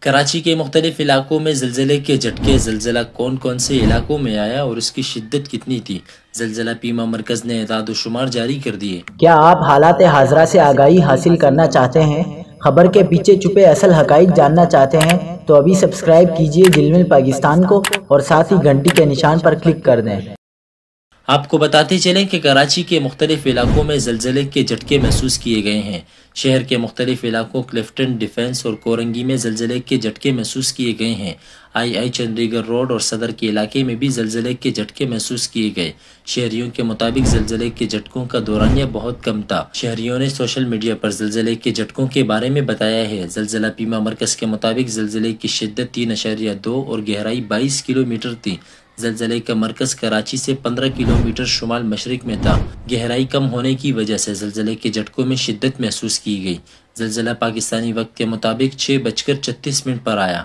کراچی کے مختلف علاقوں میں زلزلے کے جھٹکے۔ زلزلہ کون کون سے علاقوں میں آیا اور اس کی شدت کتنی تھی؟ زلزلہ پیما مرکز نے اعداد و شمار جاری کر دیے۔ کیا آپ حالات حاضرہ سے آگاہی حاصل کرنا چاہتے ہیں؟ خبر کے پیچھے چھپے اصل حقائق جاننا چاہتے ہیں تو ابھی سبسکرائب کیجئے دل پاکستان کو اور ساتھ ہی گھنٹی کے نشان پر کلک کر دیں۔ آپ کو بتاتے چلیں کہ کراچی کے مختلف علاقوں میں زلزلے کے جھٹکے محسوس کیے گئے ہیں۔ شہر کے مختلف علاقوں کلفٹن، ڈیفنس اور کورنگی میں زلزلے کے جھٹکے محسوس کیے گئے ہیں۔ آئی چندی گڑھ روڈ اور صدر کے علاقے میں بھی زلزلے کے جھٹکے محسوس کیے گئے۔ شہریوں کے مطابق زلزلے کے جھٹکوں کا دورانیہ بہت کم تھا۔ شہریوں نے سوشل میڈیا پر زلزلے کے جھٹکوں کے بارے میں بتایا ہے۔ زلزلہ پیما مرکز کے مطابق زلزلے کی شدت 3.2 اور گہرائی 22 کلومیٹر تھی۔ زلزلے کا مرکز کراچی سے 15 کلومیٹر شمال مشرق میں تھا۔ گہرائی کم ہونے کی وجہ سے زلزلے کے جھٹکوں میں شدت محسوس کی گئی۔ زلزلہ پاکستانی وقت کے مطابق 6:36 پر آیا۔